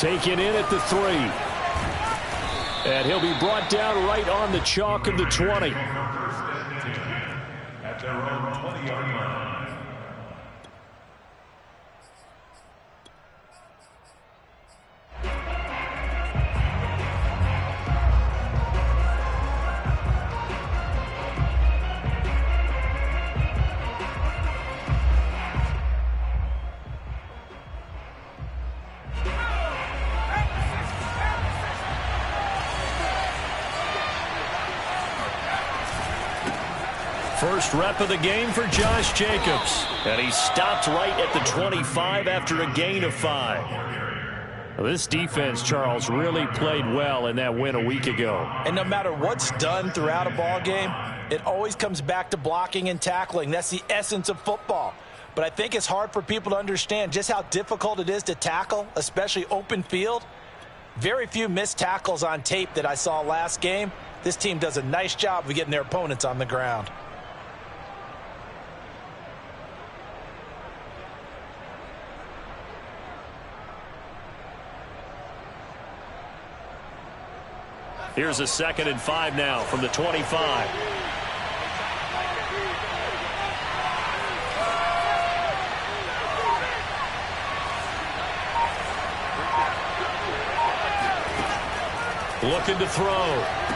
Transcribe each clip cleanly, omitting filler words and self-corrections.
Taken in at the 3. And he'll be brought down right on the chalk of the 20. At their own 20-yard line. First rep of the game for Josh Jacobs. And he stopped right at the 25 after a gain of 5. Well, this defense, Charles, really played well in that win a week ago. And no matter what's done throughout a ball game, it always comes back to blocking and tackling. That's the essence of football. But I think it's hard for people to understand just how difficult it is to tackle, especially open field. Very few missed tackles on tape that I saw last game. This team does a nice job of getting their opponents on the ground. Here's a 2nd and 5 now from the 25. Looking to throw.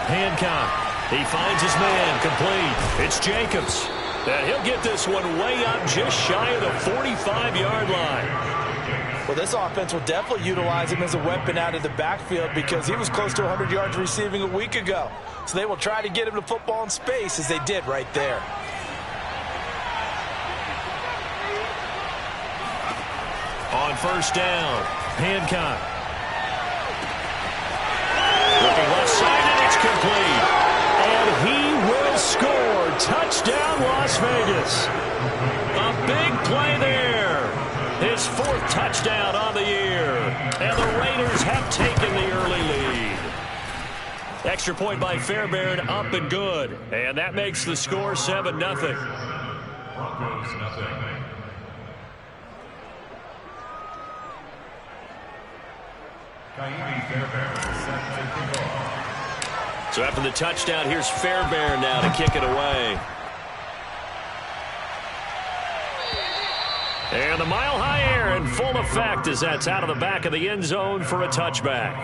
Hancock. He finds his man. Complete. It's Jacobs. And he'll get this one way up just shy of the 45-yard line. Well, this offense will definitely utilize him as a weapon out of the backfield because he was close to 100 yards receiving a week ago. So they will try to get him to football in space as they did right there. On first down, Hancock. Looking left side, and it's complete. And he will score. Touchdown, Las Vegas. A big play there. His 4th touchdown on the year. And the Raiders have taken the early lead. Extra point by Fairbairn, up and good. And that makes the score 7-0. Broncos, nothing. So after the touchdown, here's Fairbairn now to kick it away. And the mile-high air in full effect as that's out of the back of the end zone for a touchback.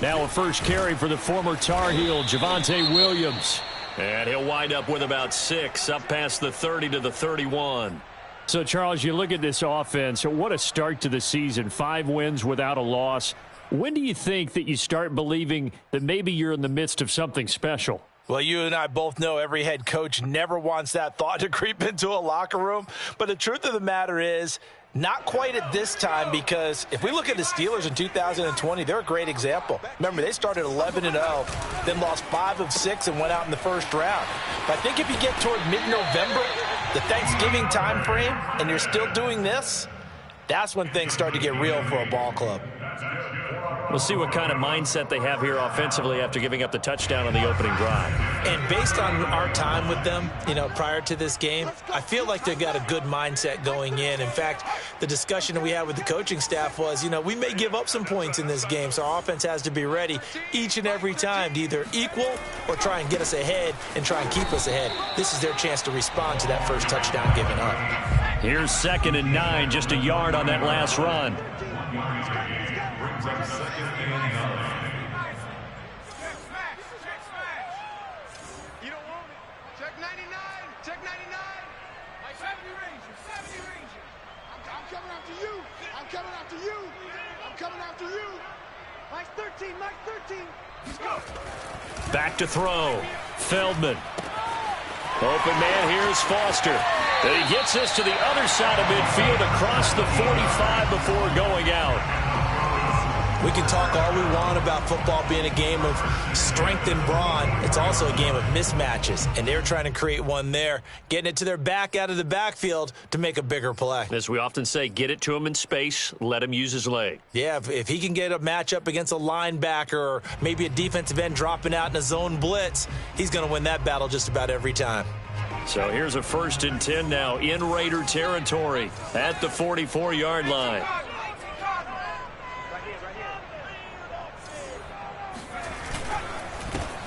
Now a first carry for the former Tar Heel, Javonte Williams. And he'll wind up with about 6, up past the 30 to the 31. So, Charles, you look at this offense, what a start to the season. 5 wins without a loss. When do you think that you start believing that maybe you're in the midst of something special? Well, you and I both know every head coach never wants that thought to creep into a locker room. But the truth of the matter is, not quite at this time, because if we look at the Steelers in 2020, they're a great example. Remember, they started 11-0, then lost 5 of 6 and went out in the first round. But I think if you get toward mid-November, the Thanksgiving time frame, and you're still doing this, that's when things start to get real for a ball club. We'll see what kind of mindset they have here offensively after giving up the touchdown on the opening drive. And based on our time with them, prior to this game, I feel like they've got a good mindset going in. In fact, the discussion that we had with the coaching staff was, we may give up some points in this game, so our offense has to be ready each and every time to either equal or try and get us ahead and try and keep us ahead. This is their chance to respond to that first touchdown given up. Here's 2nd and 9, just a yard on that last run. I'm coming after you. coming after you. Mike 13, Mike 13. Let's go. Back to throw. Feldman. Open man, here's Foster. And he gets this to the other side of midfield across the 45 before going out. We can talk all we want about football being a game of strength and brawn. It's also a game of mismatches, and they're trying to create one there, getting it to their back out of the backfield to make a bigger play. As we often say, get it to him in space, let him use his leg. Yeah, if he can get a matchup against a linebacker or maybe a defensive end dropping out in a zone blitz, he's going to win that battle just about every time. So here's a 1st and 10 now in Raider territory at the 44-yard line.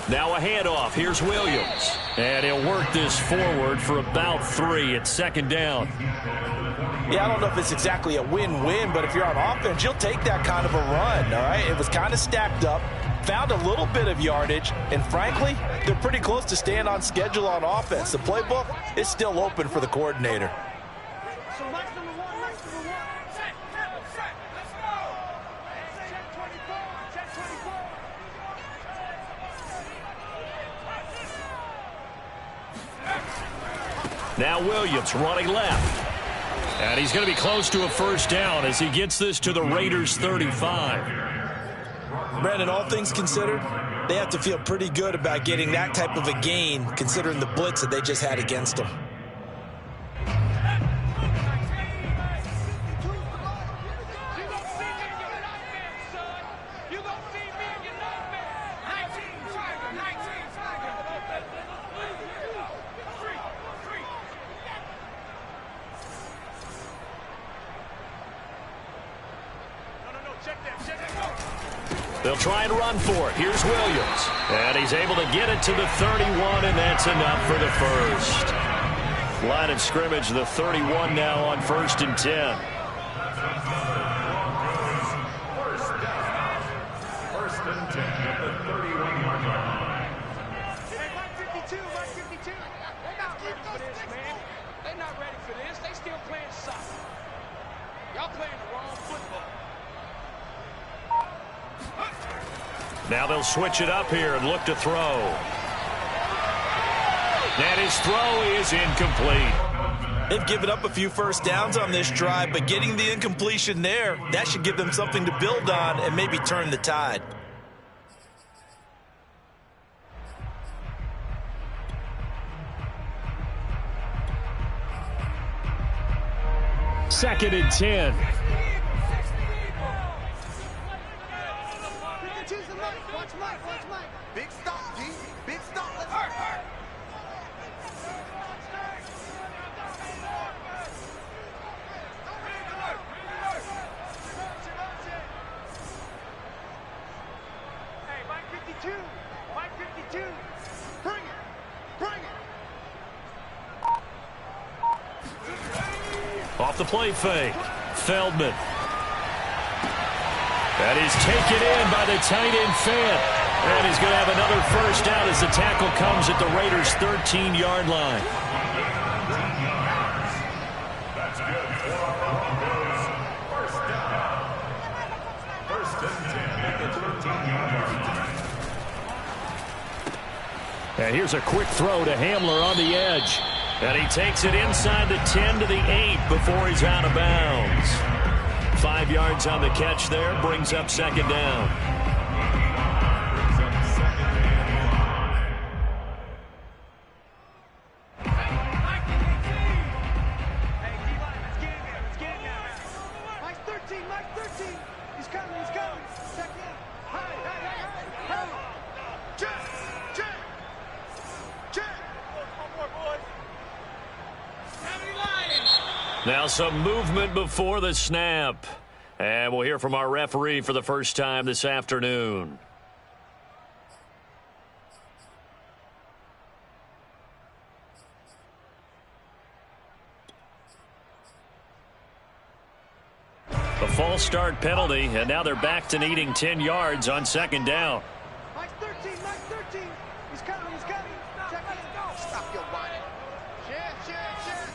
Now a handoff. Here's Williams. And he'll work this forward for about 3 at 2nd down. Yeah, I don't know if it's exactly a win-win, but if you're on offense, you'll take that kind of a run, all right? It was kind of stacked up, found a little bit of yardage, and frankly, they're pretty close to staying on schedule on offense. The playbook is still open for the coordinator. So Mike's number one, Mike's number one. Set, let's go. Check 24, check 24. Now Williams running left. And he's going to be close to a 1st down as he gets this to the Raiders' 35. Brandon, all things considered, they have to feel pretty good about getting that type of a gain considering the blitz that they just had against them. They'll try and run for it. Here's Williams. And he's able to get it to the 31, and that's enough for the first. Line of scrimmage, the 31 now on 1st and 10. First and 10 at the 31-yard line. Hey, Mike 52, Mike 52. They're not ready for this, man. They're not ready for this. They still playing soccer. Y'all playing the wrong football. Now they'll switch it up here and look to throw. And his throw is incomplete. They've given up a few 1st downs on this drive, but getting the incompletion there, that should give them something to build on and maybe turn the tide. Second and 10. Watch Mike, watch Mike. Big stop, G. Big stop. Let's hurt. Hey, Mike 52. Mike 52. Bring it. Bring it. Off the play fake. Feldman. That is taken in by the tight end Fant. And he's going to have another 1st down as the tackle comes at the Raiders' 13-yard line. That's good for our Broncos. First down. 1st and 10 at the 13-yard line. And here's a quick throw to Hamler on the edge. And he takes it inside the 10 to the 8 before he's out of bounds. 5 yards on the catch there, brings up 2nd down. Mike 13, Mike 13. He's coming, he's coming. Check in. Hey. Check. One more, boys. Now some movement before the snap. And we'll hear from our referee for the first time this afternoon. A false start penalty, and now they're back to needing 10 yards on 2nd down. Mike 13, Mike 13. He's coming, he's coming. Check in. Stop your whining. Check.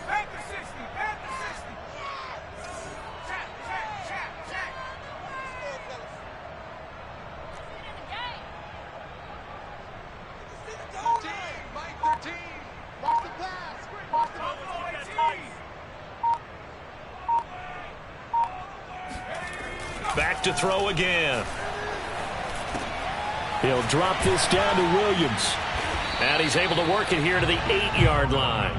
At the 60, at the 60. Check. Back to throw again. He'll drop this down to Williams. And he's able to work it here to the 8-yard line.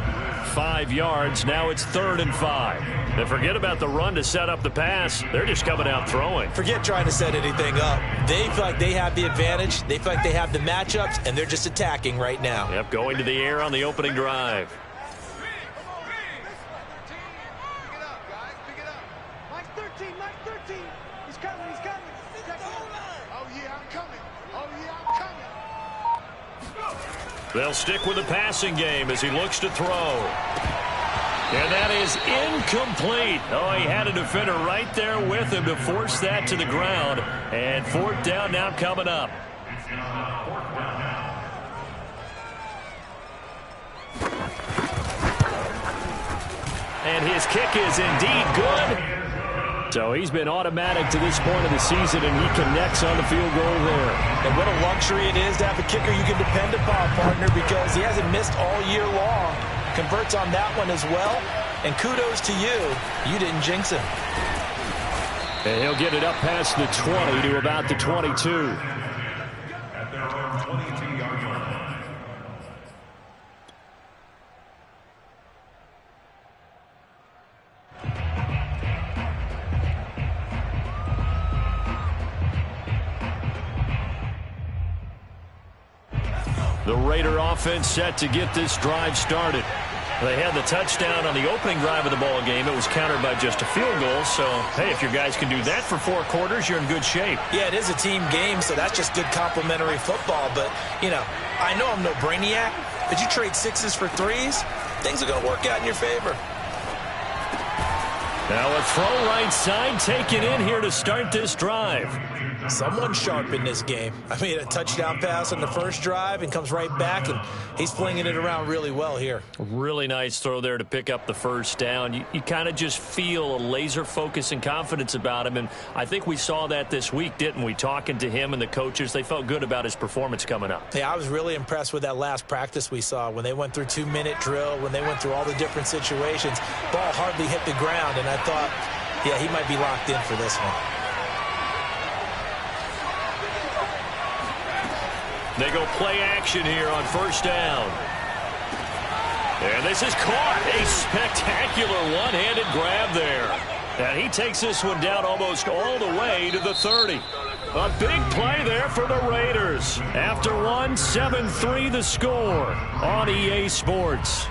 5 yards. Now it's 3rd and 5. And forget about the run to set up the pass. They're just coming out throwing. Forget trying to set anything up. They feel like they have the advantage. They feel like they have the matchups, and they're just attacking right now. Yep, going to the air on the opening drive. They'll stick with the passing game as he looks to throw. And that is incomplete. Oh, he had a defender right there with him to force that to the ground. And 4th down now coming up. And his kick is indeed good. So he's been automatic to this point of the season, and he connects on the field goal there. And what a luxury it is to have a kicker you can depend upon, partner, because he hasn't missed all year long. Converts on that one as well. And kudos to you. You didn't jinx him. And he'll get it up past the 20 to about the 22. At their own 22-yard line. The Raider offense set to get this drive started. They had the touchdown on the opening drive of the ball game. It was countered by just a field goal. So, hey, if your guys can do that for 4 quarters, you're in good shape. Yeah, it is a team game, so that's just good complimentary football. But, you know, I know I'm no brainiac, but you trade 6s for 3s, things are going to work out in your favor. Now a throw right side taken in here to start this drive. Someone sharp in this game. I mean, a touchdown pass on the first drive and comes right back, and he's flinging it around really well here. Really nice throw there to pick up the first down. You kind of just feel a laser focus and confidence about him, and I think we saw that this week, didn't we? Talking to him and the coaches, they felt good about his performance coming up. Yeah, I was really impressed with that last practice we saw when they went through 2-minute drill, when they went through all the different situations. Ball hardly hit the ground, and I thought, yeah, he might be locked in for this one. They go play action here on first down. And this is caught. A spectacular one-handed grab there. And he takes this one down almost all the way to the 30. A big play there for the Raiders. After one, 7-3 the score on EA Sports.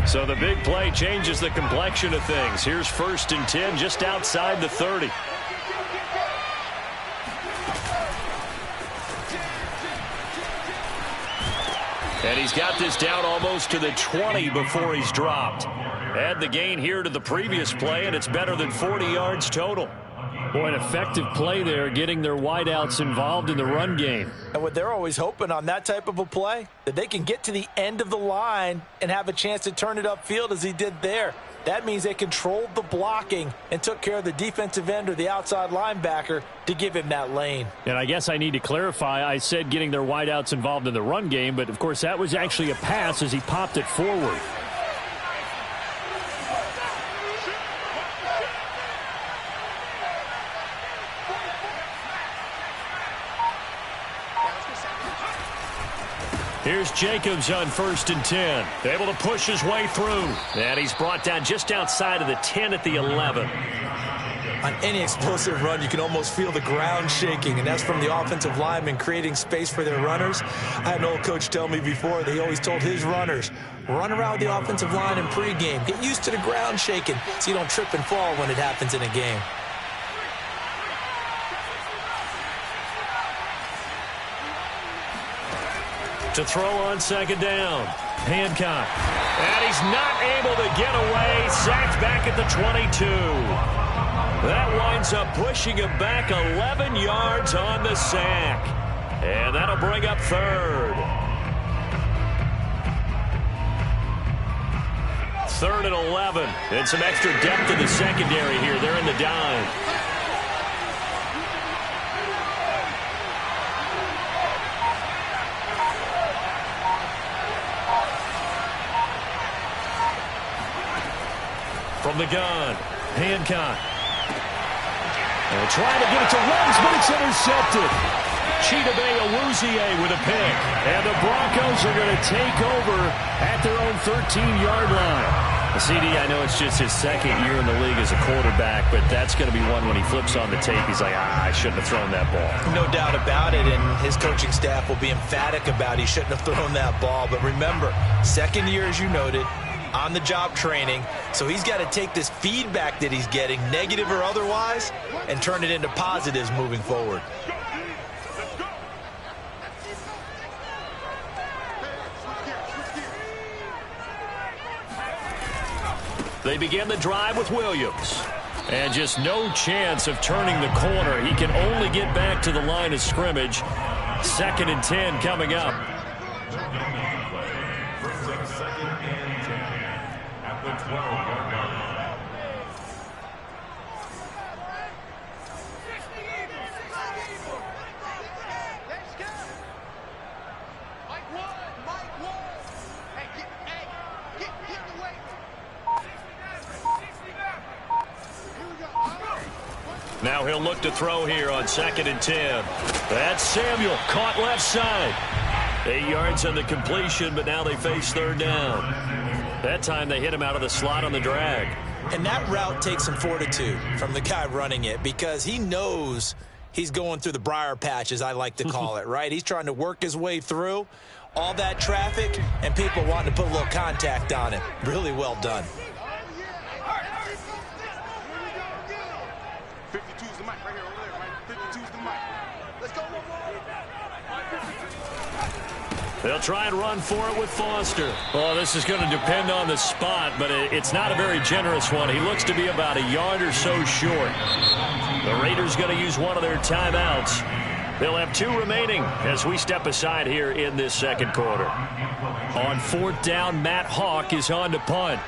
So the big play changes the complexion of things. Here's 1st and 10 just outside the 30. And he's got this down almost to the 20 before he's dropped. Add the gain here to the previous play, and it's better than 40 yards total. Boy, an effective play there, getting their wideouts involved in the run game. And what they're always hoping on that type of a play, that they can get to the end of the line and have a chance to turn it upfield as he did there. That means they controlled the blocking and took care of the defensive end or the outside linebacker to give him that lane. And I guess I need to clarify, I said getting their wideouts involved in the run game, but of course that was actually a pass as he popped it forward. Here's Jacobs on 1st and 10. Able to push his way through. And he's brought down just outside of the 10 at the 11. On any explosive run, you can almost feel the ground shaking, and that's from the offensive linemen creating space for their runners. I had an old coach tell me before, that he always told his runners, run around the offensive line in pregame. Get used to the ground shaking so you don't trip and fall when it happens in a game. To throw on 2nd down. Hancock. And he's not able to get away. Sacked back at the 22. That winds up pushing him back 11 yards on the sack. And that'll bring up third. Third and 11. And some extra depth in the secondary here. They're in the dime. From the gun, Hancock. And trying to get it to Ruggs, but it's intercepted. Chidobe Awuzie with a pick. And the Broncos are going to take over at their own 13-yard line. CD, I know it's just his second year in the league as a quarterback, but that's going to be one when he flips on the tape. He's like, I shouldn't have thrown that ball. No doubt about it, and his coaching staff will be emphatic about he shouldn't have thrown that ball. But remember, second year, as you noted, on-the-job training, so he's got to take this feedback that he's getting, negative or otherwise, and turn it into positives moving forward. They begin the drive with Williams. And just no chance of turning the corner. He can only get back to the line of scrimmage. 2nd and 10 coming up. Brings up 2nd and 10 at the 12-yard line. Mike Ward. Hey, get away. Now he'll look to throw here on 2nd and 10. That's Samuel, caught left side. 8 yards on the completion, but now they face 3rd down. That time they hit him out of the slot on the drag. And that route takes some fortitude from the guy running it because he knows he's going through the briar patch, as I like to call it, right? He's trying to work his way through all that traffic and people wanting to put a little contact on it. Really well done. 52's the mic right here over there, right? 52's the mic. Let's go one more. They'll try and run for it with Foster. Oh, this is going to depend on the spot, but it's not a very generous one. He looks to be about a yard or so short. The Raiders going to use one of their timeouts. They'll have 2 remaining as we step aside here in this 2nd quarter. On 4th down, Matt Hawk is on to punt.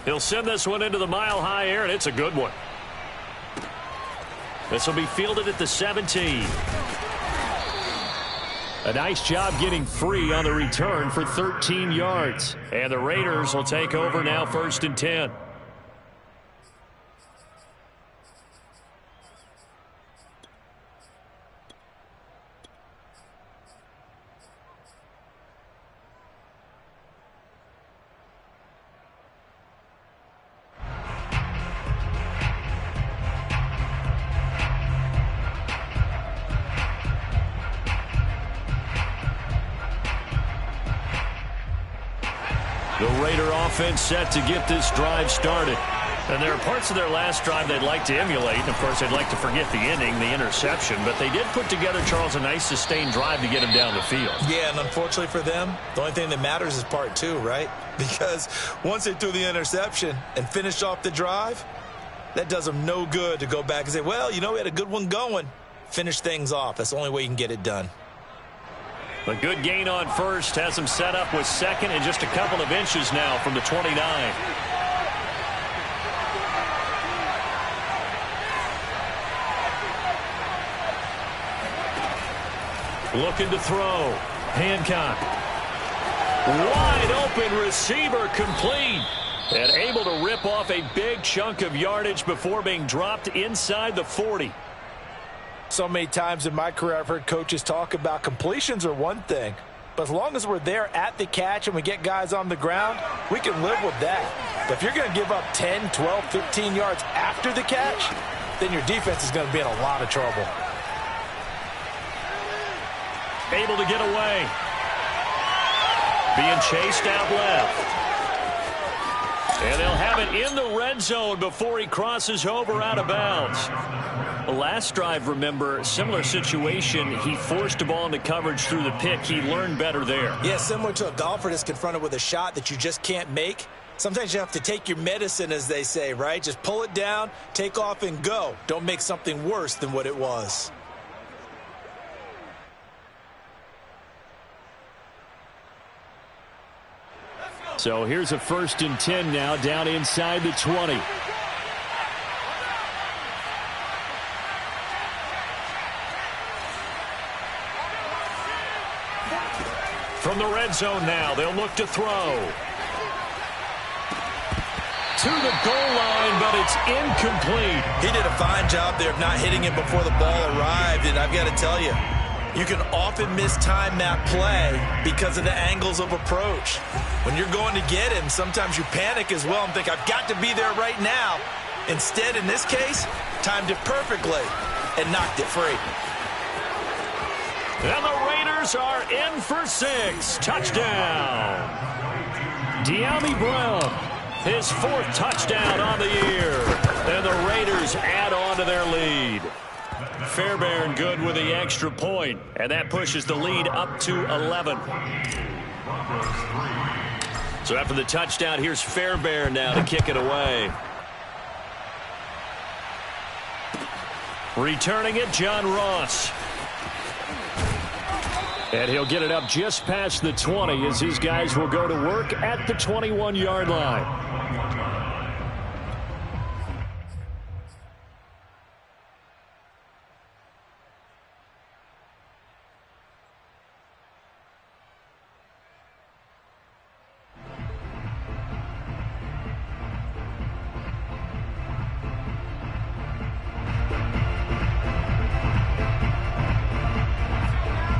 He'll send this one into the mile-high air, and it's a good one. This will be fielded at the 17. A nice job getting free on the return for 13 yards. And the Raiders will take over now 1st and 10. The Raider offense set to get this drive started. And there are parts of their last drive they'd like to emulate. And, of course, they'd like to forget the inning, the interception. But they did put together, Charles, a nice sustained drive to get him down the field. Yeah, and unfortunately for them, the only thing that matters is part 2, right? Because once they threw the interception and finished off the drive, that does them no good to go back and say, well, you know, we had a good one going. Finish things off. That's the only way you can get it done. A good gain on first has him set up with 2nd and just a couple of inches now from the 29. Looking to throw. Hancock. Wide open receiver complete. And able to rip off a big chunk of yardage before being dropped inside the 40. So many times in my career I've heard coaches talk about completions are one thing, but as long as we're there at the catch and we get guys on the ground, we can live with that. But if you're going to give up 10, 12, 15 yards after the catch, then your defense is going to be in a lot of trouble. Able to get away. Being chased out left. And they'll have it in the red zone before he crosses over out of bounds. The last drive, remember, similar situation. He forced a ball into coverage through the pick. He learned better there. Yeah, similar to a golfer that's confronted with a shot that you just can't make. Sometimes you have to take your medicine, as they say, right? Just pull it down, take off, and go. Don't make something worse than what it was. So here's a 1st and 10 now down inside the 20. From the red zone now, they'll look to throw. To the goal line, but it's incomplete. He did a fine job there of not hitting it before the ball arrived, and I've got to tell you, you can often mistime that play because of the angles of approach. When you're going to get him, sometimes you panic as well and think, I've got to be there right now. Instead, in this case, timed it perfectly and knocked it free. And the Raiders are in for 6. Touchdown. De'Ami Brown, his 4th touchdown on the year. And the Raiders add on to their lead. Fairbairn good with the extra point, and that pushes the lead up to 11. So after the touchdown, here's Fairbairn now to kick it away. Returning it, John Ross. And he'll get it up just past the 20 as his guys will go to work at the 21-yard line.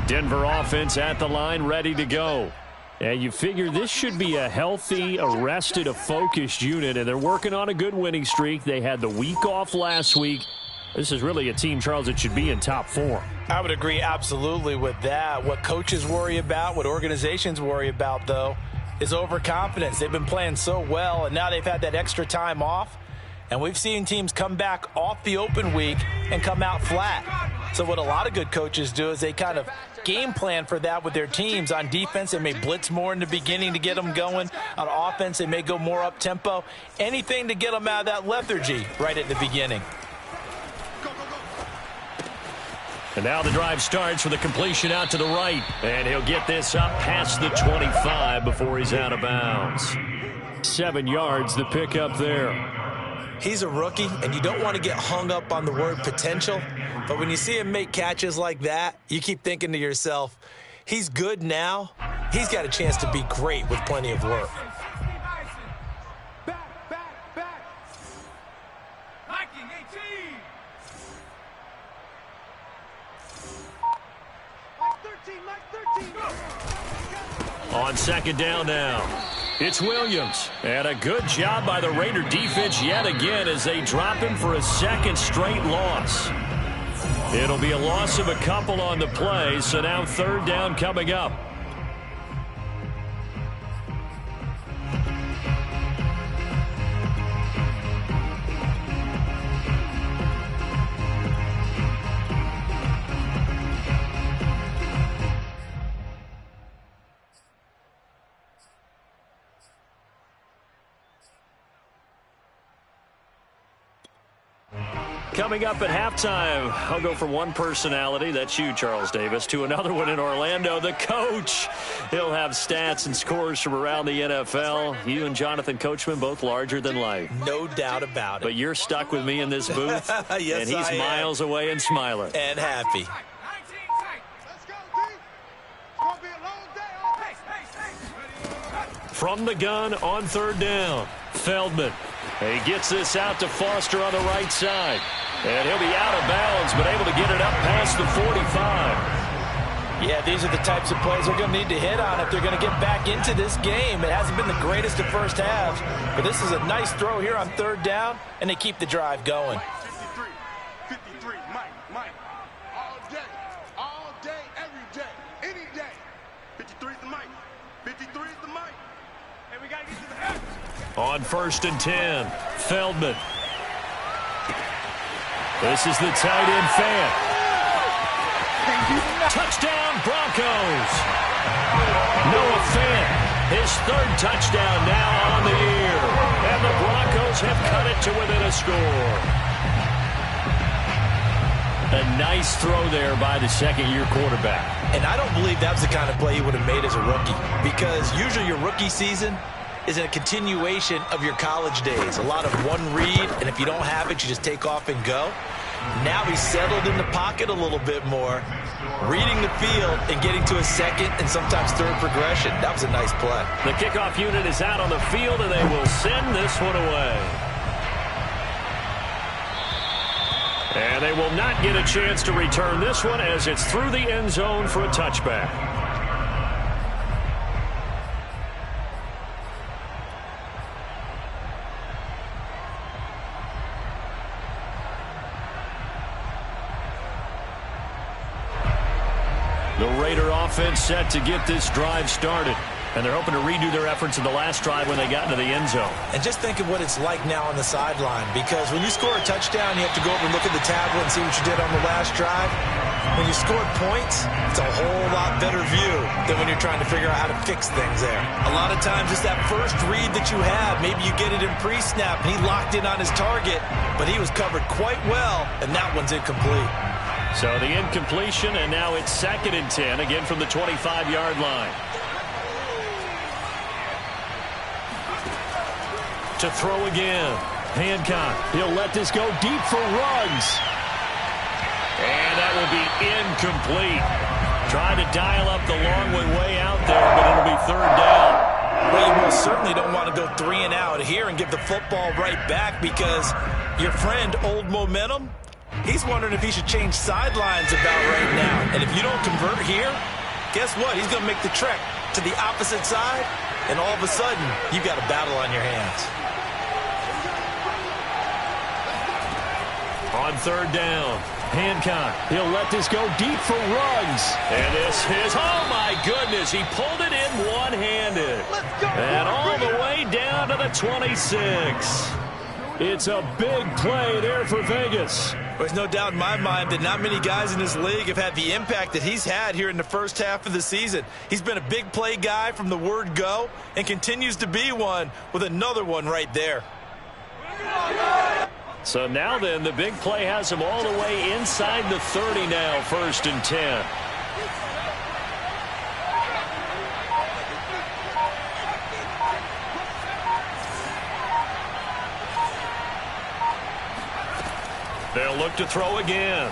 Denver offense at the line, ready to go. And you figure this should be a healthy, arrested, a focused unit, and they're working on a good winning streak. They had the week off last week. This is really a team, Charles, that should be in top 4. I would agree absolutely with that. What coaches worry about, what organizations worry about, though, is overconfidence. They've been playing so well, and now they've had that extra time off. And we've seen teams come back off the open week and come out flat. So what a lot of good coaches do is they kind of game plan for that with their teams. On defense, they may blitz more in the beginning to get them going. On offense, they may go more up-tempo. Anything to get them out of that lethargy right at the beginning. And now the drive starts with a completion out to the right. And he'll get this up past the 25 before he's out of bounds. 7 yards, the pickup there. He's a rookie, and you don't want to get hung up on the word potential. But when you see him make catches like that, you keep thinking to yourself, he's good now. He's got a chance to be great with plenty of work. Back. Liking 18. Mike 13. On 2nd down now. It's Williams. And a good job by the Raider defense yet again as they drop him for a 2nd straight loss. It'll be a loss of a couple on the play, so now 3rd down coming up. Coming up at halftime, I'll go from one personality, that's you, Charles Davis, to another one in Orlando, the coach. He'll have stats and scores from around the NFL. You and Jonathan Coachman, both larger than life. No doubt about it. But you're stuck with me in this booth, yes, and he's miles away and smiling. And happy. Let's go, D. It's going to be a long day. From the gun on 3rd down, Feldman. He gets this out to Foster on the right side. And he'll be out of bounds, but able to get it up past the 45. Yeah, these are the types of plays they're going to need to hit on if they're going to get back into this game. It hasn't been the greatest of first halves, but this is a nice throw here on 3rd down, and they keep the drive going. 53, Mike. All day, every day, any day. 53 is the Mike. 53 is the Mike. And we got to get to the head. On 1st and 10, Feldman. This is the tight end fan. Touchdown, Broncos. Noah Fant, his 3rd touchdown now on the year. And the Broncos have cut it to within a score. A nice throw there by the 2nd-year quarterback. And I don't believe that was the kind of play he would have made as a rookie, because usually your rookie season, is a continuation of your college days. A lot of one read, and if you don't have it, you just take off and go. Now he's settled in the pocket a little bit more, reading the field and getting to a second and sometimes third progression. That was a nice play. The kickoff unit is out on the field, and they will send this one away. And they will not get a chance to return this one as it's through the end zone for a touchback. The Raider offense set to get this drive started. And they're hoping to redo their efforts in the last drive when they got into the end zone. And just think of what it's like now on the sideline, because when you score a touchdown, you have to go over and look at the tablet and see what you did on the last drive. When you scored points, it's a whole lot better view than when you're trying to figure out how to fix things there. A lot of times, just that first read that you have, maybe you get it in pre-snap, and he locked in on his target, but he was covered quite well, and that one's incomplete. So the incompletion, and now it's 2nd and 10, again from the 25-yard line. To throw again. Hancock. He'll let this go deep for Ruggs. And that will be incomplete. Trying to dial up the long way out there, but it'll be 3rd down. Well, you most certainly don't want to go 3 and out here and give the football right back, because your friend, Old Momentum, he's wondering if he should change sidelines about right now. And if you don't convert here, guess what? He's going to make the trek to the opposite side, and all of a sudden, you've got a battle on your hands. On 3rd down, Hancock. He'll let this go deep for Ruggs. And this is, oh my goodness, he pulled it in one-handed. And all the way down to the 26. It's a big play there for Vegas. There's no doubt in my mind that not many guys in this league have had the impact that he's had here in the first half of the season. He's been a big play guy from the word go and continues to be one with another one right there. So now then, the big play has him all the way inside the 30 now, 1st and 10. They'll look to throw again.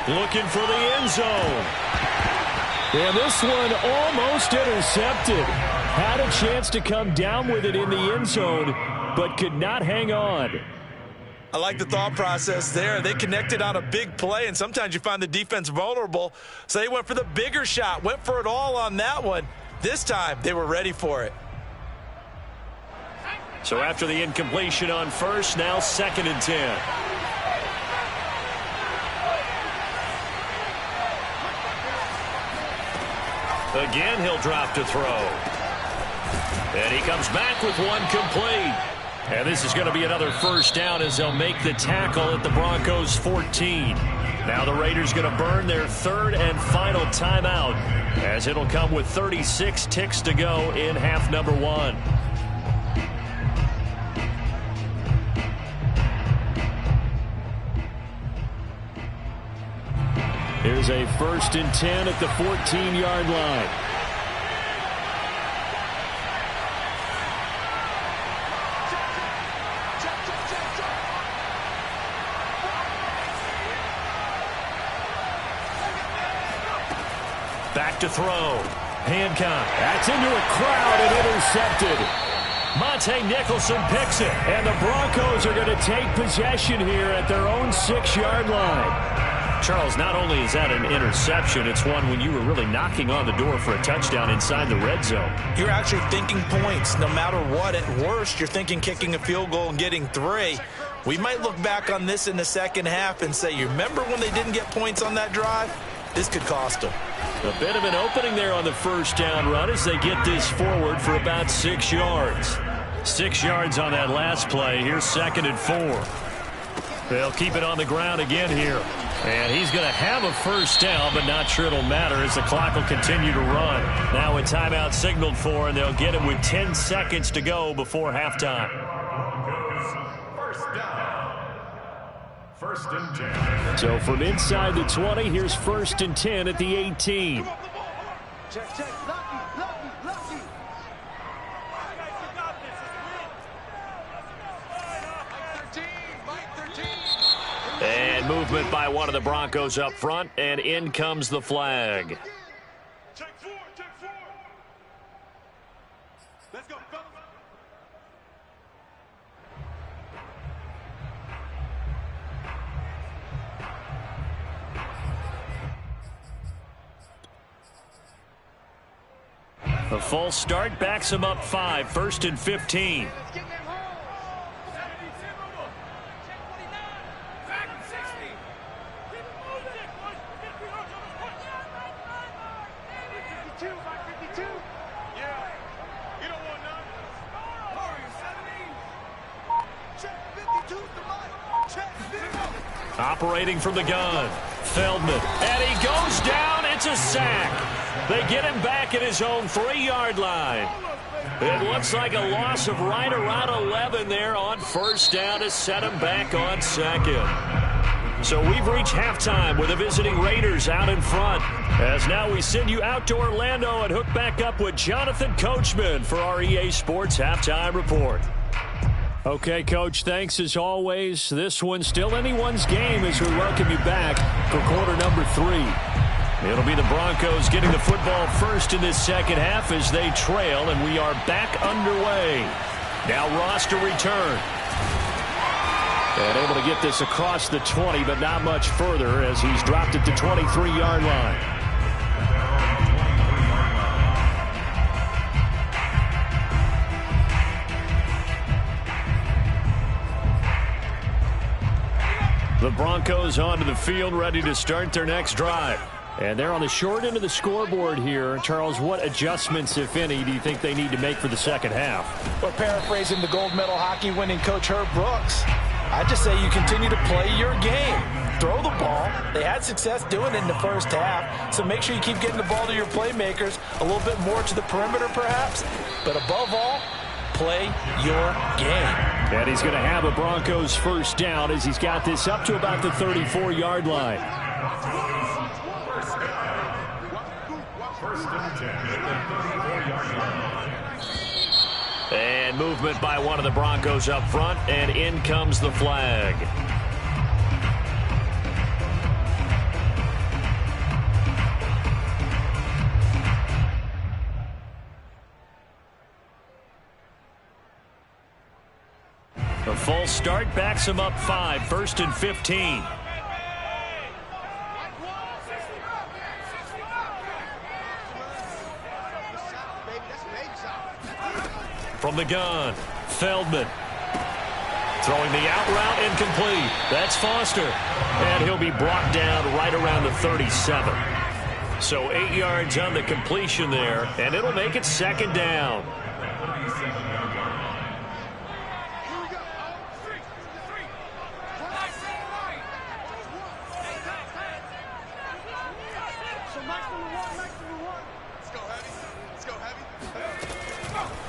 Looking for the end zone. And this one almost intercepted. Had a chance to come down with it in the end zone, but could not hang on. I like the thought process there. They connected on a big play, and sometimes you find the defense vulnerable. So they went for the bigger shot, went for it all on that one. This time, they were ready for it. So after the incompletion on 1st, now 2nd and 10. Again, he'll drop to throw. And he comes back with one complete. And this is going to be another 1st down as they'll make the tackle at the Broncos 14. Now the Raiders going to burn their 3rd and final timeout, as it'll come with 36 ticks to go in half number 1. Here's a 1st and 10 at the 14-yard line. Back to throw. Hancock. That's into a crowd and intercepted. Monte Nicholson picks it. And the Broncos are going to take possession here at their own 6-yard line. Charles, not only is that an interception, it's one when you were really knocking on the door for a touchdown inside the red zone. You're actually thinking points no matter what. At worst, you're thinking kicking a field goal and getting 3. We might look back on this in the second half and say, you remember when they didn't get points on that drive? This could cost them. A bit of an opening there on the 1st down run as they get this forward for about 6 yards. 6 yards on that last play. Here's 2nd and 4. They'll keep it on the ground again here. And he's going to have a 1st down, but not sure it'll matter as the clock will continue to run. Now a timeout signaled for, and they'll get it with 10 seconds to go before halftime. 1st down. 1st and 10. So from inside the 20, here's 1st and 10 at the 18. Check, check. Lucky, lucky, lucky. And movement by one of the Broncos up front, and in comes the flag. Check four, check four. Let's go, fellas. A false start backs him up 5, 1st and 15. Operating from the gun, Feldman, and he goes down. It's a sack. They get him back at his own 3-yard line. It looks like a loss of right around 11 there on first down to set him back on second. So we've reached halftime with the visiting Raiders out in front. As now we send you out to Orlando and hook back up with Jonathan Coachman for our EA Sports Halftime Report. Okay, Coach, thanks as always. This one's still anyone's game as we welcome you back for quarter number 3. It'll be the Broncos getting the football first in this second half as they trail, and we are back underway. Now Ross to return. And able to get this across the 20, but not much further as he's dropped at the 23-yard line. The Broncos onto the field, ready to start their next drive. And they're on the short end of the scoreboard here. Charles, what adjustments, if any, do you think they need to make for the second half? Well, paraphrasing the gold medal hockey winning coach Herb Brooks, I just say you continue to play your game. Throw the ball. They had success doing it in the first half, so make sure you keep getting the ball to your playmakers, a little bit more to the perimeter perhaps, but above all, play your game. And he's going to have a Broncos first down as he's got this up to about the 34-yard line. First and 10 at the 34-yard line. And movement by one of the Broncos up front, and in comes the flag. A false start backs him up 5, 1st and 15. From the gun, Feldman. Throwing the out route, incomplete. That's Foster. And he'll be brought down right around the 37. So 8 yards on the completion there, and it'll make it second down.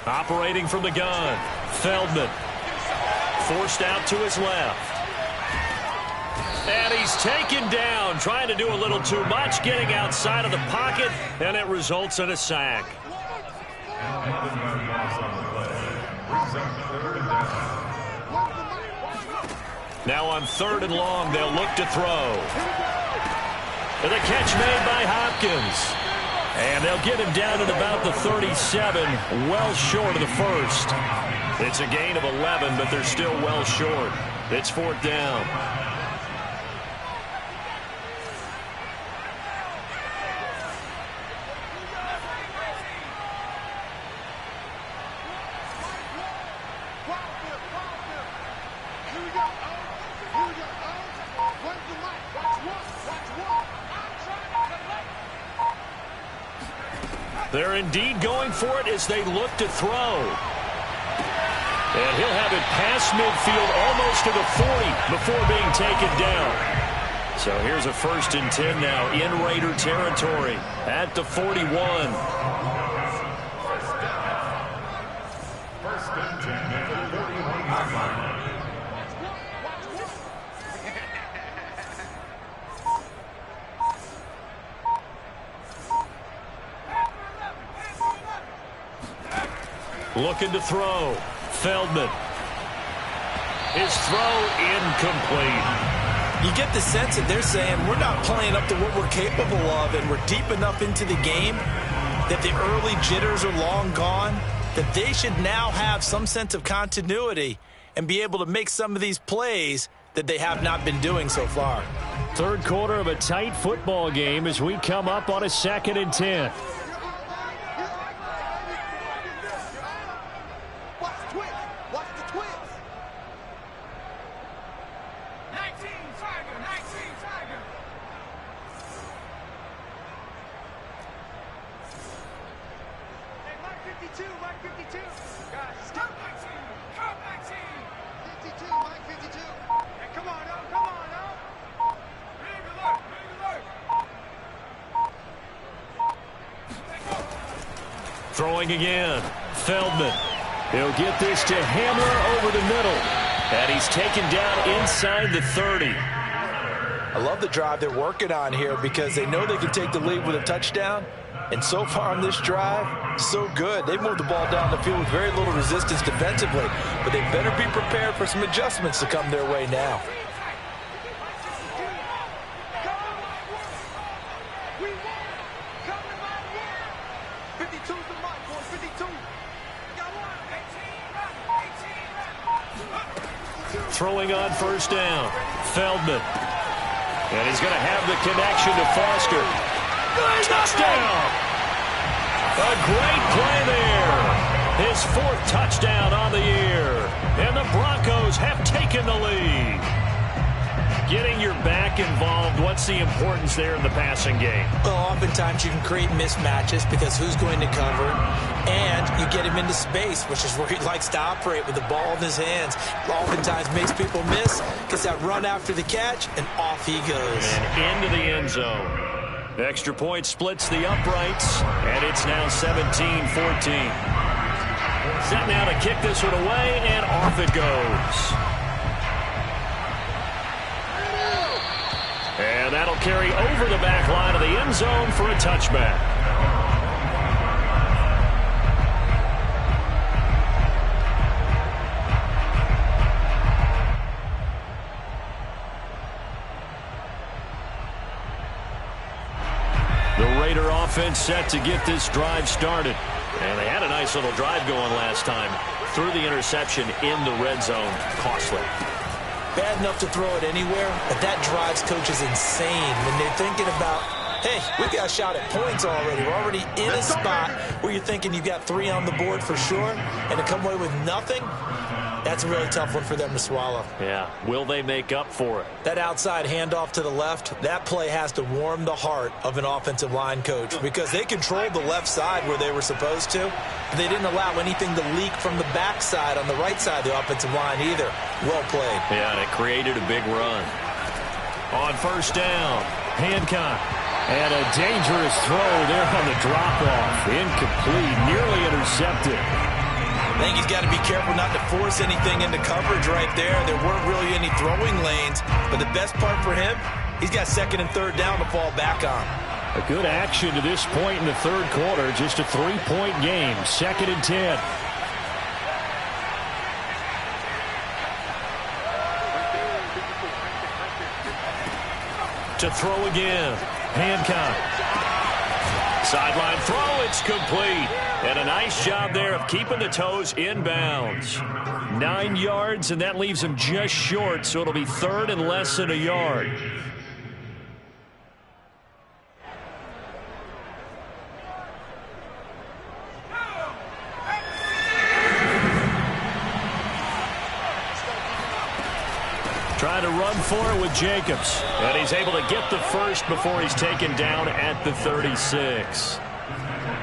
Operating from the gun, Feldman. Forced out to his left. And he's taken down, trying to do a little too much, getting outside of the pocket, and it results in a sack. Now on 3rd and long, they'll look to throw. And the catch made by Hopkins. And they'll get him down at about the 37, well short of the first. It's a gain of 11, but they're still well short. It's 4th down. They're indeed going for it as they look to throw. And he'll have it past midfield almost to the 40 before being taken down. So here's a 1st and 10 now in Raider territory at the 41. First and 10 at the 41-yard line. Looking to throw. Feldman. His throw incomplete. You get the sense that they're saying we're not playing up to what we're capable of, and we're deep enough into the game that the early jitters are long gone, that they should now have some sense of continuity and be able to make some of these plays that they have not been doing so far. Third quarter of a tight football game as we come up on a 2nd and 10. Watch the twist. Watch the twist. 19 Tiger, 19 Tiger. Hey, Mike 52, Mike 52. Guys, stop 19, come 19. 52, Mike 52. Hey, come on, oh, come on, oh. Big alert, big alert. Throwing again. Feldman. He'll get this to Hamler over the middle. And he's taken down inside the 30. I love the drive they're working on here because they know they can take the lead with a touchdown. And so far on this drive, so good. They moved the ball down the field with very little resistance defensively. But they better be prepared for some adjustments to come their way now. We won. Come to my world. 52's the mic, boys, 52. Got one. 18. Throwing on first down. Feldman. And he's going to have the connection to Foster. Touchdown! A great play there. His 4th touchdown on the year. And the Broncos have taken the lead. Getting your back involved, what's the importance there in the passing game? Well, oftentimes you can create mismatches because who's going to cover, and you get him into space, which is where he likes to operate with the ball in his hands. Oftentimes makes people miss, gets that run after the catch, and off he goes. And into the end zone. Extra point splits the uprights, and it's now 17-14. Set now to kick this one away, and off it goes. And that'll carry over the back line of the end zone for a touchback. The Raider offense set to get this drive started. And they had a nice little drive going last time. Threw the interception in the red zone. Costly. Bad enough to throw it anywhere, but that drives coaches insane when they're thinking about, hey, we got a shot at points already. We're already in a spot where you're thinking you've got 3 on the board for sure, and to come away with nothing, that's a really tough one for them to swallow. Yeah, will they make up for it? That outside handoff to the left, that play has to warm the heart of an offensive line coach because they controlled the left side where they were supposed to. But they didn't allow anything to leak from the backside on the right side of the offensive line either. Well played. Yeah, and it created a big run. On first down, Hancock. And a dangerous throw there on the drop-off. Incomplete, nearly intercepted. I think he's got to be careful not to force anything into coverage right there. There weren't really any throwing lanes. But the best part for him, he's got 2nd and 3rd down to fall back on. A good action to this point in the 3rd quarter. Just a 3-point game. 2nd and 10. To throw again. Hancock. Sideline throw, it's complete. And a nice job there of keeping the toes inbounds. 9 yards, and that leaves him just short, so it'll be 3rd and less than a yard. Trying to run for it with Jacobs. And he's able to get the first before he's taken down at the 36.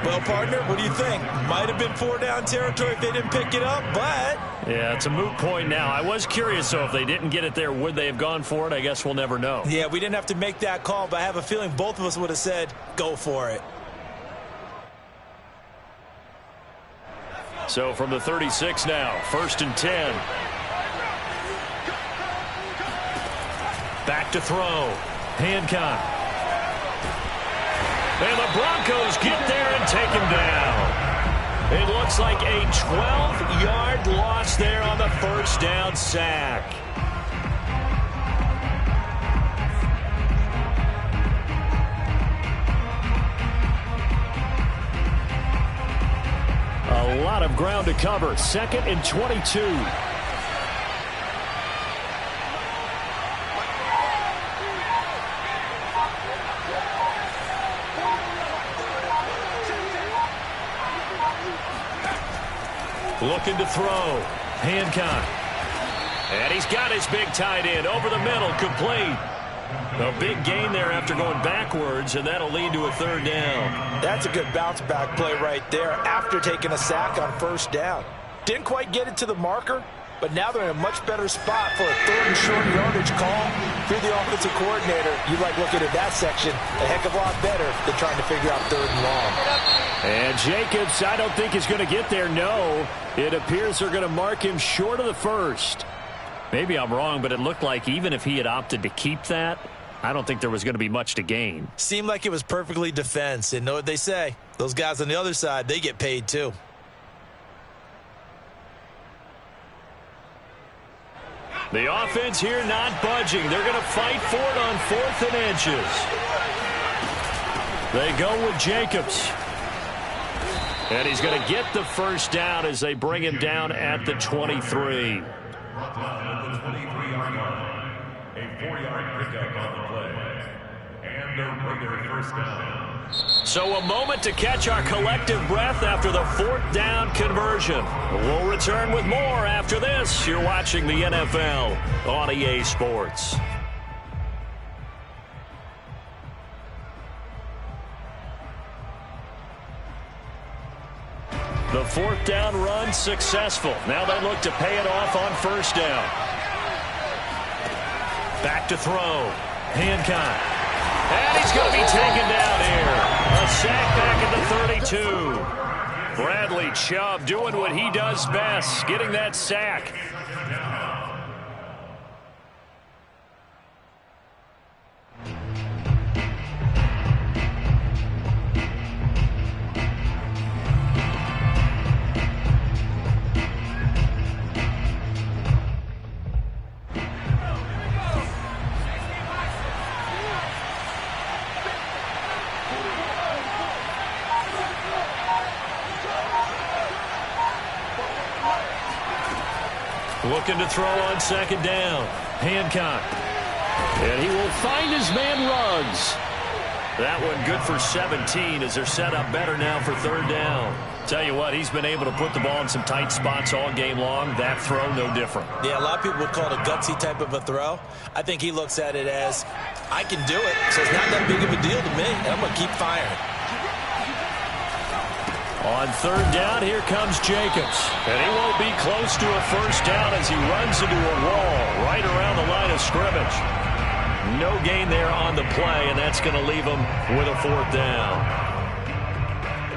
Well, partner, what do you think? Might have been 4-down territory if they didn't pick it up, but... Yeah, it's a moot point now. I was curious, though, if they didn't get it there, would they have gone for it? I guess we'll never know. Yeah, we didn't have to make that call, but I have a feeling both of us would have said, go for it. So from the 36 now, 1st and 10. Back to throw. Hancock. And the Broncos get there and take him down. It looks like a 12-yard loss there on the first down sack. ground to cover. 2nd and 22. Looking to throw. Hancock. And he's got his big tight end over the middle, complete. A big gain there after going backwards, and that'll lead to a 3rd down. That's a good bounce-back play right there after taking a sack on 1st down. Didn't quite get it to the marker, but now they're in a much better spot for a 3rd and short yardage call. If you're the offensive coordinator, you like looking at that section a heck of a lot better than trying to figure out 3rd and long. And Jacobs, I don't think he's going to get there. No, it appears they're going to mark him short of the 1st. Maybe I'm wrong, but it looked like even if he had opted to keep that, I don't think there was going to be much to gain. Seemed like it was perfectly defense. And know what they say? Those guys on the other side, they get paid too. The offense here not budging. They're going to fight for it on 4th and inches. They go with Jacobs. And he's going to get the 1st down as they bring him down at the 23. Brought down at the 23-yard line. A 4-yard pickup on the play. And a Raider 1st down. So a moment to catch our collective breath after the 4th down conversion. We'll return with more after this. You're watching the NFL on EA Sports. The 4th down run successful. Now they look to pay it off on 1st down. Back to throw. Hancock. And he's going to be taken down here. A sack back at the 32. Bradley Chubb doing what he does best, getting that sack. Looking to throw on 2nd down. Hancock. And he will find his man Ruggs. That one good for 17 as they're set up better now for 3rd down. Tell you what, he's been able to put the ball in some tight spots all game long. That throw, no different. Yeah, a lot of people would call it a gutsy type of a throw. I think he looks at it as, I can do it, so it's not that big of a deal to me, and I'm going to keep firing. On 3rd down, here comes Jacobs. And he won't be close to a 1st down as he runs into a wall right around the line of scrimmage. No gain there on the play, and that's going to leave him with a 4th down.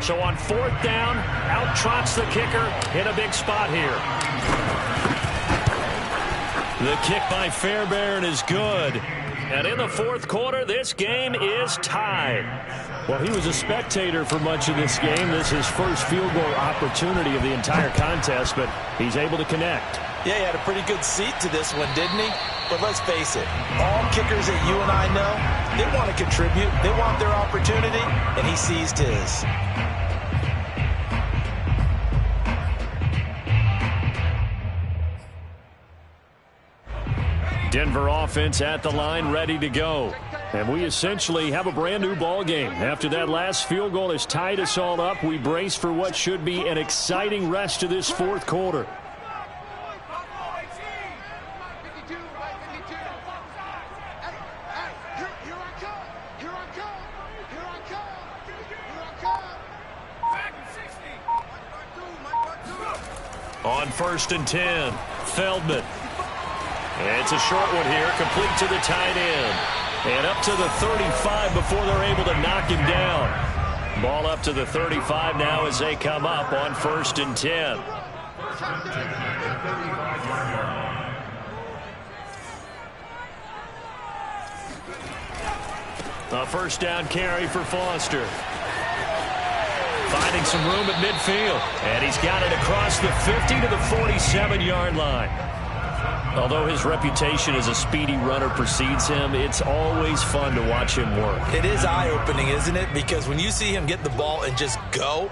So on 4th down, out trots the kicker in a big spot here. The kick by Fairbairn is good. And in the 4th quarter, this game is tied. Well, he was a spectator for much of this game. This is his first field goal opportunity of the entire contest, but he's able to connect. Yeah, he had a pretty good seat to this one, didn't he? But let's face it, all kickers that you and I know, they want to contribute. They want their opportunity, and he seized his. Denver offense at the line, ready to go. And we essentially have a brand new ball game. After that last field goal has tied us all up, we brace for what should be an exciting rest of this 4th quarter. On 1st and 10, Feldman. It's a short one here, complete to the tight end. And up to the 35 before they're able to knock him down. Ball up to the 35 now as they come up on 1st and 10. A 1st down carry for Foster. Finding some room at midfield. And he's got it across the 50 to the 47-yard line. Although his reputation as a speedy runner precedes him, it's always fun to watch him work. It is eye-opening, isn't it? Because when you see him get the ball and just go,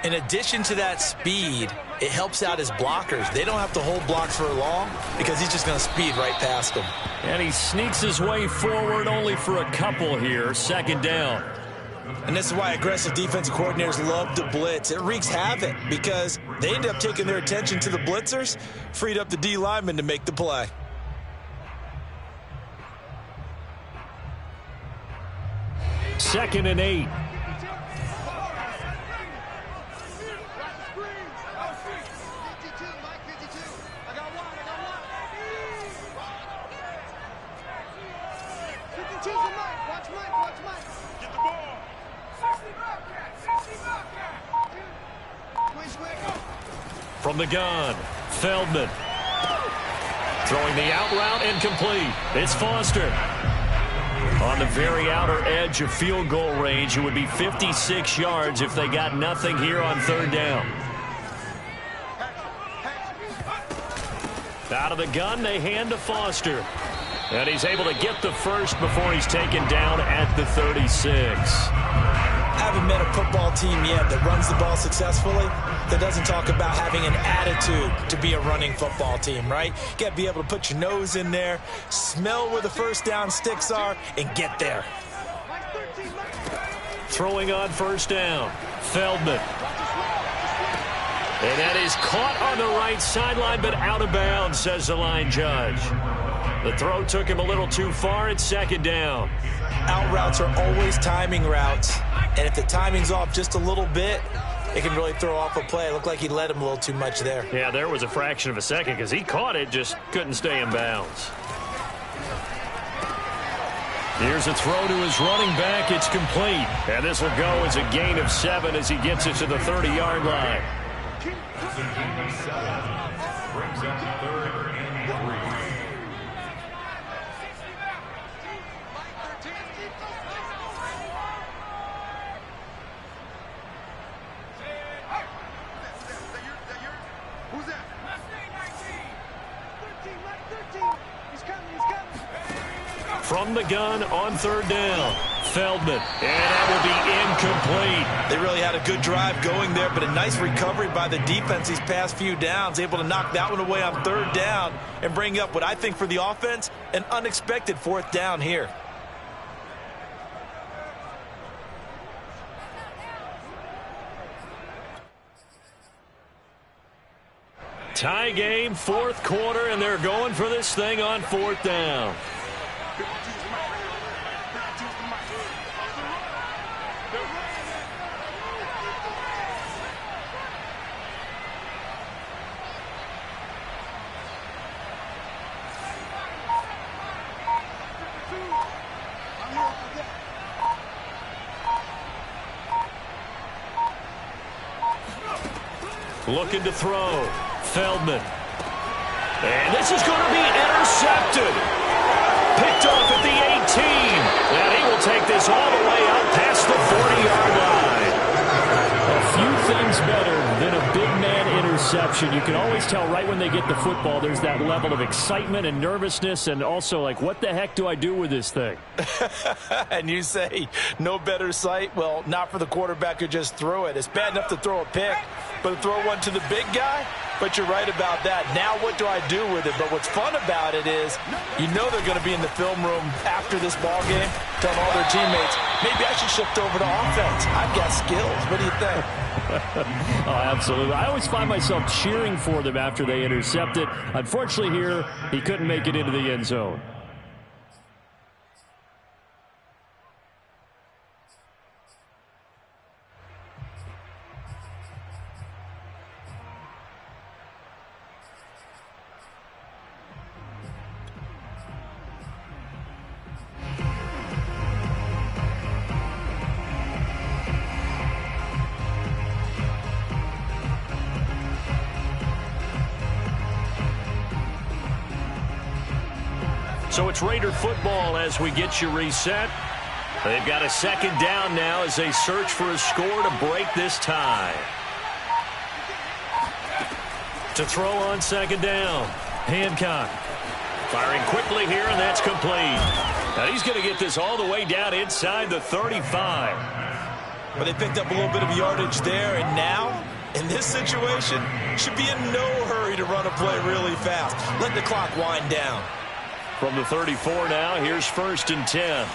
In addition to that speed, it helps out his blockers. They don't have to hold blocks for long because he's just going to speed right past them. And he sneaks his way forward only for a couple here. Second down. And this is why aggressive defensive coordinators love to blitz. It wreaks havoc because they end up taking their attention to the blitzers, freed up the D lineman to make the play. Second and 8. From the gun, Feldman. Throwing the out route incomplete. It's Foster. On the very outer edge of field goal range, it would be 56 yards if they got nothing here on third down. Out of the gun, they hand to Foster. And he's able to get the first before he's taken down at the 36. I haven't met a football team yet that runs the ball successfully that doesn't talk about having an attitude to be a running football team, right? You got to be able to put your nose in there, smell where the first down sticks are, and get there. Throwing on first down, Feldman. And that is caught on the right sideline, but out of bounds, says the line judge. The throw took him a little too far. It's second down. Out routes are always timing routes, and if the timing's off just a little bit, it can really throw off a play. It looked like he led him a little too much there. Yeah, there was a fraction of a second because he caught it, just couldn't stay in bounds. Here's a throw to his running back. It's complete. And this will go as a gain of 7 as he gets it to the 30-yard line. Brings up third and 3. From the gun on third down, Feldman. And that will be incomplete. They really had a good drive going there, but a nice recovery by the defense these past few downs, able to knock that one away on third down and bring up what I think for the offense, an unexpected fourth down here. Tie game, fourth quarter, and they're going for this thing on fourth down. Looking to throw. Feldman. And this is going to be intercepted. Picked off at the 18. And he will take this all the way out past the 40-yard line. A few things better than a big man interception. You can always tell right when they get the football, there's that level of excitement and nervousness, and also like, what the heck do I do with this thing? And you say, no better sight? Well, not for the quarterback who just threw it. It's bad enough to throw a pick, but to throw one to the big guy? But you're right about that. Now what do I do with it? But what's fun about it is you know they're going to be in the film room after this ball game telling all their teammates, maybe I should shift over to offense. I've got skills. What do you think? Oh, absolutely. I always find myself cheering for them after they intercept it. Unfortunately here, he couldn't make it into the end zone. So it's Raider football as we get you reset. They've got a second down now as they search for a score to break this tie. To throw on second down, Hancock. Firing quickly here, and that's complete. Now he's going to get this all the way down inside the 35. But they picked up a little bit of yardage there, and now, in this situation, should be in no hurry to run a play really fast. Let the clock wind down. From the 34 now, here's 1st and 10.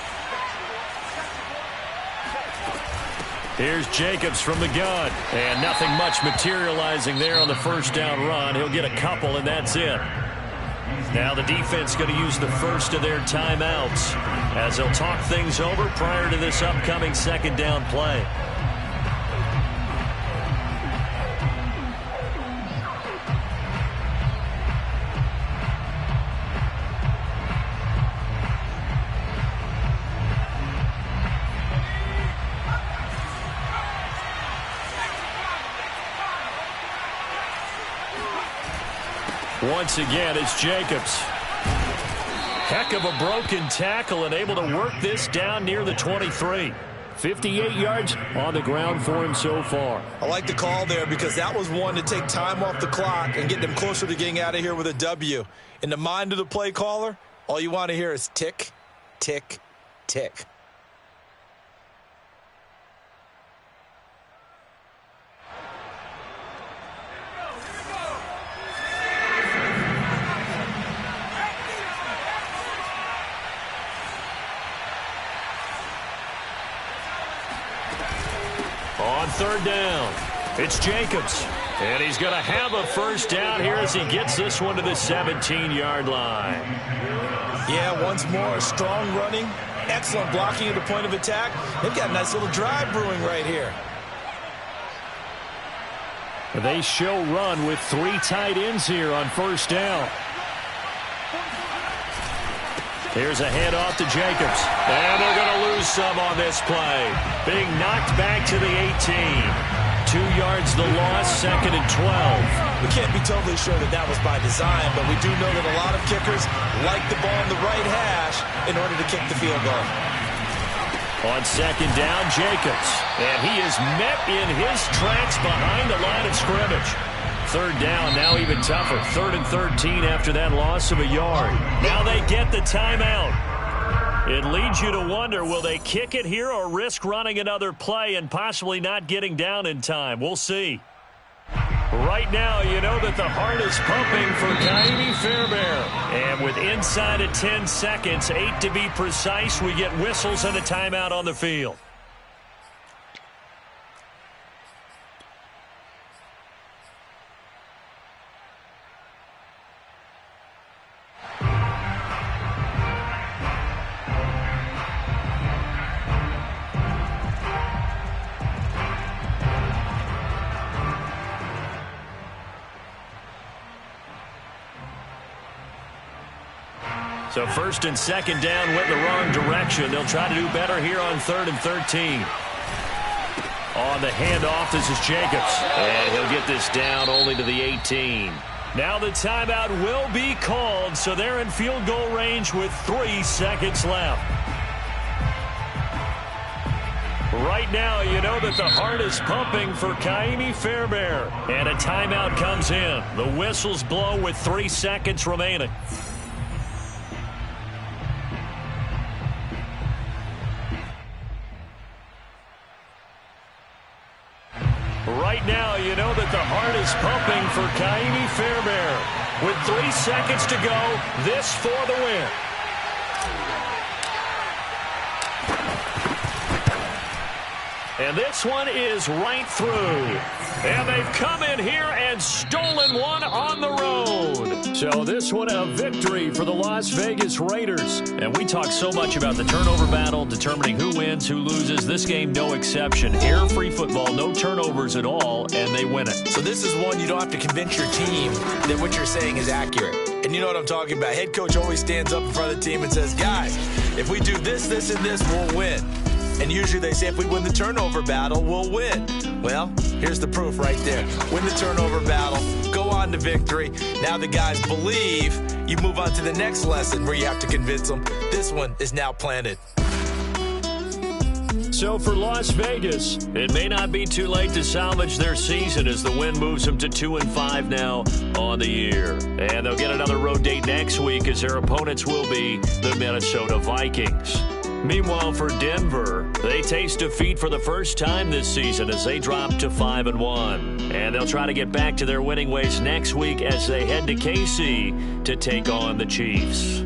Here's Jacobs from the gun. And nothing much materializing there on the first down run. He'll get a couple, and that's it. Now the defense going to use the first of their timeouts as they'll talk things over prior to this upcoming 2nd down play. Once again, it's Jacobs. Heck of a broken tackle and able to work this down near the 23. 58 yards on the ground for him so far. I like the call there because that was one to take time off the clock and get them closer to getting out of here with a W. In the mind of the play caller, all you want to hear is tick, tick, tick. On 3rd down, it's Jacobs. And he's going to have a first down here as he gets this one to the 17-yard line. Yeah, once more, strong running, excellent blocking at the point of attack. They've got a nice little drive brewing right here. They show run with 3 tight ends here on 1st down. Here's a handoff to Jacobs. And they're going to lose some on this play. Being knocked back to the 18. 2 yards the loss, 2nd and 12. We can't be totally sure that that was by design, but we do know that a lot of kickers like the ball in the right hash in order to kick the field goal. On 2nd down, Jacobs. And he is met in his tracks behind the line of scrimmage. 3rd down, now even tougher. 3rd and 13 after that loss of a yard. Now they get the timeout. It leads you to wonder, will they kick it here or risk running another play and possibly not getting down in time? We'll see. Right now, you know that the heart is pumping for Kaimi Fairbairn. And with inside of 10 seconds, 8 to be precise, we get whistles and a timeout on the field. So 1st and 2nd down went the wrong direction. They'll try to do better here on 3rd and 13. On the handoff, this is Jacobs. And he'll get this down only to the 18. Now the timeout will be called, so they're in field goal range with 3 seconds left. Right now, you know that the heart is pumping for Kaimi Fairbairn. And a timeout comes in. The whistles blow with 3 seconds remaining. Right now, you know that the heart is pumping for Kaimi Fairbairn. With 3 seconds to go, this for the win. And this one is right through. And they've come in here and stolen one on the road. So this one a victory for the Las Vegas Raiders. And we talk so much about the turnover battle, determining who wins, who loses. This game, no exception. Error-free football, no turnovers at all, and they win it. So this is one you don't have to convince your team that what you're saying is accurate. And you know what I'm talking about. Head coach always stands up in front of the team and says, guys, if we do this, this, and this, we'll win. And usually they say if we win the turnover battle, we'll win. Well, here's the proof right there. Win the turnover battle, go on to victory. Now the guys believe. You move on to the next lesson where you have to convince them. This one is now planted. So for Las Vegas, it may not be too late to salvage their season as the win moves them to 2-5 now on the year. And they'll get another road date next week as their opponents will be the Minnesota Vikings. Meanwhile, for Denver, they taste defeat for the first time this season as they drop to 5-1. And they'll try to get back to their winning ways next week as they head to KC to take on the Chiefs.